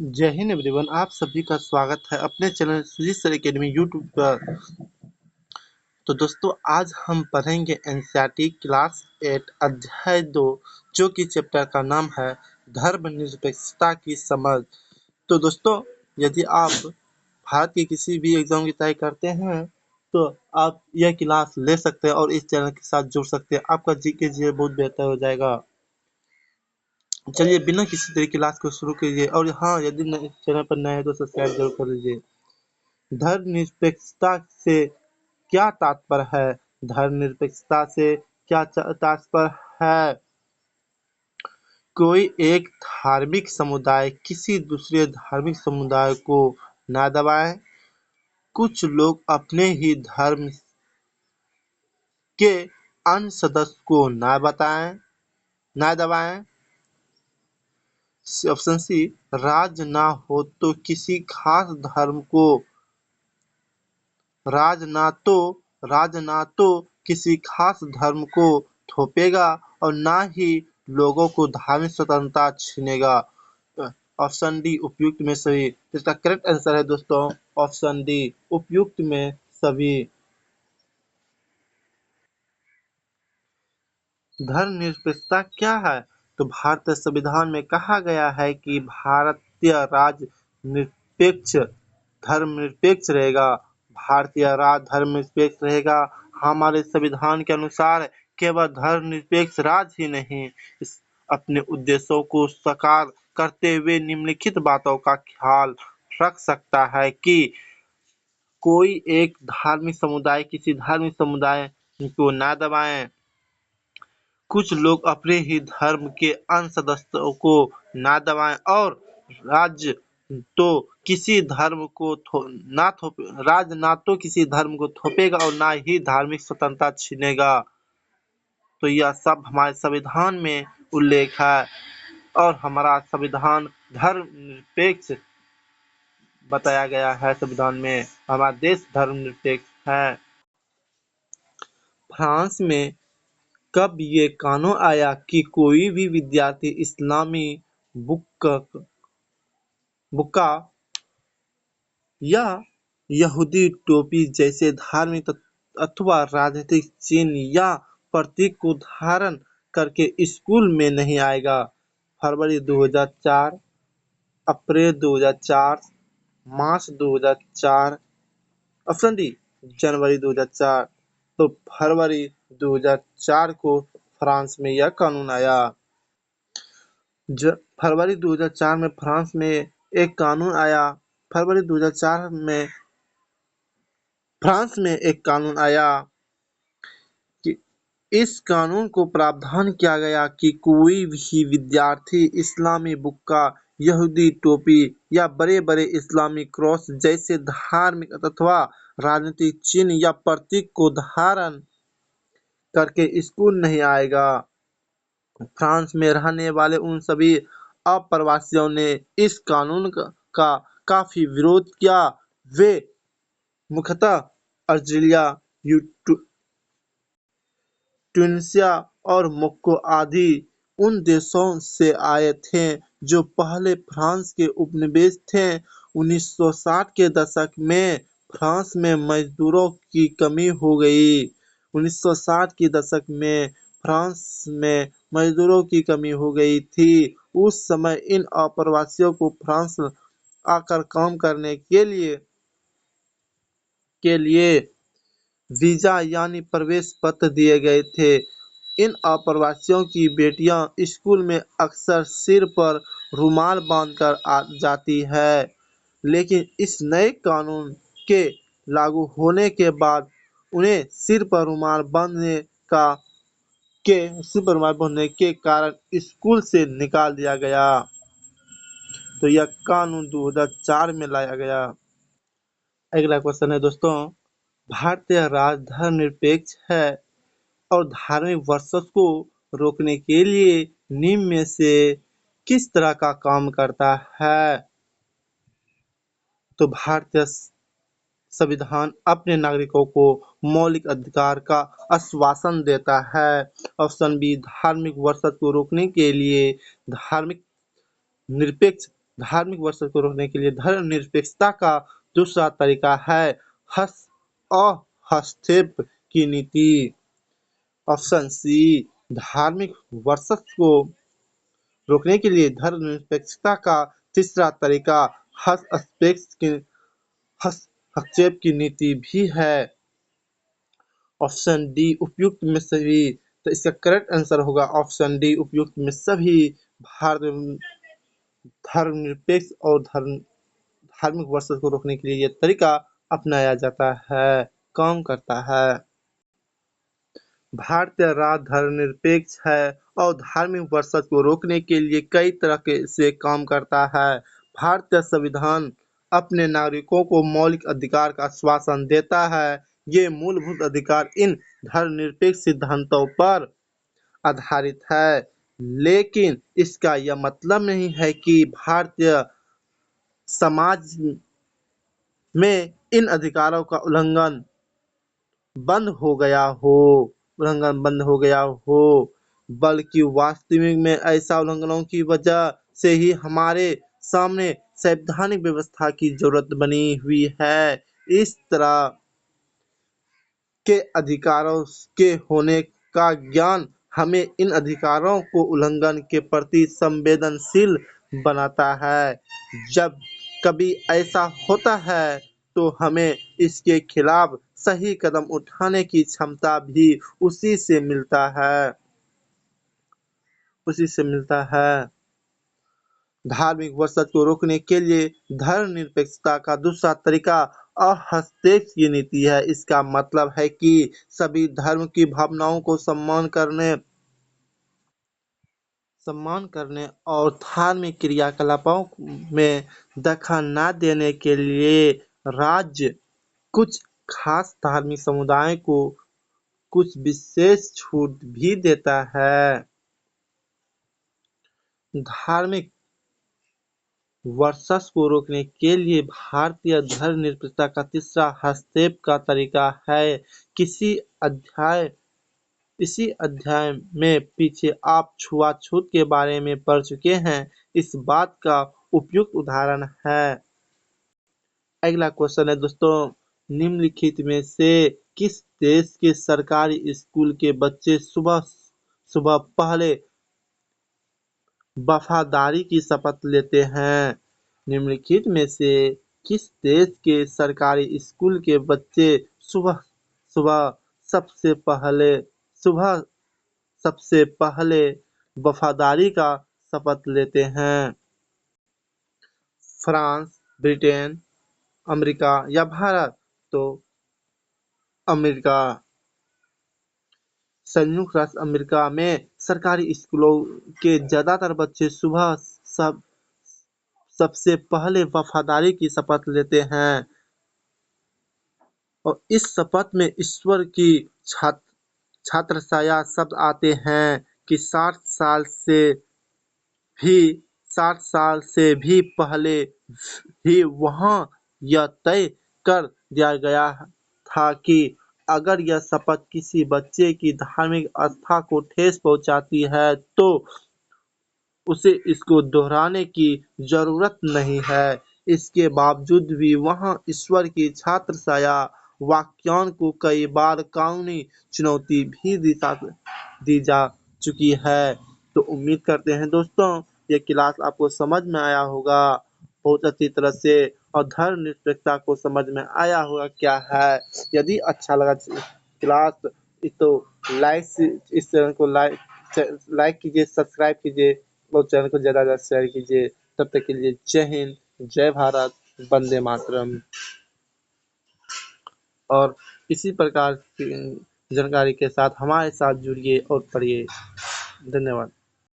जय हिंद एवरीवन, आप सभी का स्वागत है अपने channel Sujeet sir academy YouTube पर। तो दोस्तों, आज हम पढ़ेंगे एनसीईआरटी क्लास 8 अध्याय 2, जो कि चैप्टर का नाम है धर्मनिरपेक्षता की समझ। तो दोस्तों, यदि आप भारत के किसी भी एग्जाम की तैयारी करते हैं तो आप यह क्लास ले सकते हैं और इस चैनल के साथ जुड़ सकते हैं। आपका जीके बहुत बेहतर हो जाएगा। चलिए, बिना किसी तरह क्लास को शुरू कीजिए। और हाँ, यदि चैनल पर नए हैं तो सब्सक्राइब जरूर कर लीजिए। धर्मनिरपेक्षता से क्या तात्पर्य है? धर्मनिरपेक्षता से क्या तात्पर्य है? कोई एक धार्मिक समुदाय किसी दूसरे धार्मिक समुदाय को ना दबाए। कुछ लोग अपने ही धर्म के अन्य सदस्य को ना दबाएं। ऑप्शन सी, राज ना हो तो किसी खास धर्म को राज ना तो किसी खास धर्म को थोपेगा और ना ही लोगों को धार्मिक स्वतंत्रता छीनेगा। ऑप्शन डी, उपयुक्त में सभी। इसका करेक्ट आंसर है दोस्तों ऑप्शन डी, उपयुक्त में सभी। धर्मनिरपेक्षता क्या है? तो भारतीय संविधान में कहा गया है कि भारतीय राज्य धर्मनिरपेक्ष रहेगा। भारतीय राज्य धर्मनिरपेक्ष रहेगा। हमारे संविधान के अनुसार केवल धर्मनिरपेक्ष राज्य ही नहीं, अपने उद्देश्यों को साकार करते हुए निम्नलिखित बातों का ख्याल रख सकता है कि कोई एक धार्मिक समुदाय किसी धार्मिक समुदाय को ना दबाएं। कुछ लोग अपने ही धर्म के अन्य सदस्यों को ना दबाएं और राज्य तो किसी धर्म को राज्य ना तो किसी धर्म को थोपेगा और ना ही धार्मिक स्वतंत्रता छीनेगा। तो यह सब हमारे संविधान में उल्लेख है और हमारा संविधान धर्मनिरपेक्ष बताया गया है। संविधान में हमारा देश धर्मनिरपेक्ष है। फ्रांस में कब ये कानून आया कि कोई भी विद्यार्थी इस्लामी बुक्का या यहूदी टोपी जैसे धार्मिक अथवा राजनीतिक चिन्ह या प्रतीक को धारण करके स्कूल में नहीं आएगा। फरवरी 2004, अप्रैल 2004, मार्च 2004। ऑप्शन डी, जनवरी 2004। तो फरवरी 2004 को फ्रांस में यह कानून आया। फरवरी 2004 में फ्रांस में एक कानून आया। फरवरी 2004 में फ्रांस में एक कानून आया कि इस कानून को प्रावधान किया गया कि कोई भी विद्यार्थी इस्लामी बुक्का, यहूदी टोपी या बड़े-बड़े इस्लामी क्रॉस जैसे धार्मिक अथवा राजनीतिक चिन्ह या प्रतीक को धारण करके स्कूल नहीं आएगा। फ्रांस में रहने वाले उन सभी अप्रवासियों ने इस कानून का काफी विरोध किया। वे मुख्यतः अल्जीरिया, ट्यूनीशिया और मोरक्को आदि उन देशों से आए थे जो पहले फ्रांस के उपनिवेश थे। 1960 के दशक में फ्रांस में मजदूरों की कमी हो गई। 1960 के दशक में फ्रांस में मजदूरों की कमी हो गई थी। उस समय इन अप्रवासियों को फ्रांस आकर काम करने के लिए वीजा यानी प्रवेश पत्र दिए गए थे। इन अप्रवासियों की बेटियां स्कूल में अक्सर सिर पर रुमाल बांधकर जाती है, लेकिन इस नए कानून के लागू होने के बाद उन्हें सिर पर रुमाल बांधने के कारण स्कूल से निकाल दिया गया। तो यह कानून 2004 में लाया गया। अगला क्वेश्चन है दोस्तों, भारतीय राज्य धर्मनिरपेक्ष है और धार्मिक वर्चस्व को रोकने के लिए निम्न में से किस तरह का काम करता है? तो भारतीय संविधान अपने नागरिकों को मौलिक अधिकार का आश्वासन देता है। ऑप्शन बी, धार्मिक वर्चस्व को रोकने के लिए निरपेक्ष धार्मिक वर्षन को रोकने के लिए धर्मनिरपेक्षता का दूसरा तरीका है हस्तक्षेप की नीति। ऑप्शन सी, धार्मिक वर्षन को रोकने के लिए धर्मनिरपेक्षता का तीसरा तरीका हस्तक्षेप की नीति भी है। ऑप्शन डी उपयुक्त में सभी। तो इसका करेक्ट आंसर होगा ऑप्शन डी उपयुक्त में सभी। भारत धर्मनिरपेक्ष और धार्मिक वर्षन को रोकने के लिए यह तरीका अपनाया जाता है, काम करता है। भारतीय राज्य धर्मनिरपेक्ष है और धार्मिक वर्षन को रोकने के लिए कई तरह से काम करता है। भारतीय संविधान अपने नागरिकों को मौलिक अधिकार का आश्वासन देता है। ये मूलभूत अधिकार इन धर्मनिरपेक्ष सिद्धांतों पर आधारित है, लेकिन इसका यह मतलब नहीं है कि भारतीय समाज में इन अधिकारों का उल्लंघन बंद हो गया हो, बल्कि वास्तविक में ऐसा उल्लंघनों की वजह से ही हमारे सामने संवैधानिक व्यवस्था की जरूरत बनी हुई है। इस तरह के अधिकारों के होने का ज्ञान हमें इन अधिकारों को उल्लंघन के प्रति संवेदनशील बनाता है। जब कभी ऐसा होता है तो हमें इसके खिलाफ सही कदम उठाने की क्षमता भी उसी से मिलता है। धार्मिक वर्षन को रोकने के लिए धर्मनिरपेक्षता का दूसरा तरीका हस्तक्षेप की नीति है। इसका मतलब है कि सभी धर्म की भावनाओं को सम्मान करने और धार्मिक क्रियाकलापों में दखल न देने के लिए राज्य कुछ खास धार्मिक समुदाय को कुछ विशेष छूट भी देता है। धार्मिक वर्षन को रोकने के लिए भारतीय धर्मनिरपेक्षता का तीसरा हस्तक्षेप का तरीका है। इसी अध्याय में पीछे आप छुआछूत के बारे में पढ़ चुके हैं। इस बात का उपयुक्त उदाहरण है। अगला क्वेश्चन है दोस्तों, निम्नलिखित में से किस देश के सरकारी स्कूल के बच्चे सुबह सुबह पहले वफादारी की शपथ लेते हैं? निम्नलिखित में से किस देश के सरकारी स्कूल के बच्चे सुबह सुबह सबसे पहले वफादारी का शपथ लेते हैं? फ्रांस, ब्रिटेन, अमेरिका या भारत? तो अमेरिका। संयुक्त राष्ट्र अमेरिका में सरकारी स्कूलों के ज्यादातर बच्चे सुबह सबसे पहले वफादारी की शपथ लेते हैं और इस शपथ में ईश्वर की छत्रछाया शब्द आते हैं कि 60 साल से भी पहले ही वहाँ यह तय कर दिया गया था कि अगर यह शपथ किसी बच्चे की धार्मिक आस्था को ठेस पहुंचाती है तो उसे इसको दोहराने की जरूरत नहीं है। इसके बावजूद भी वहाँ ईश्वर की छत्रछाया व्याख्यान को कई बार कानूनी चुनौती भी दी जा चुकी है। तो उम्मीद करते हैं दोस्तों ये क्लास आपको समझ में आया होगा बहुत अच्छी तरह से और धर्मनिरपेक्षता को समझ में आया होगा क्या है। यदि अच्छा लगा क्लास तो इस चैनल को लाइक कीजिए, सब्सक्राइब कीजिए और चैनल को ज़्यादा से ज़्यादा शेयर कीजिए। तब तक के लिए जय हिंद, जय भारत, वंदे मातरम। और इसी प्रकार की जानकारी के साथ हमारे साथ जुड़िए और पढ़िए। धन्यवाद।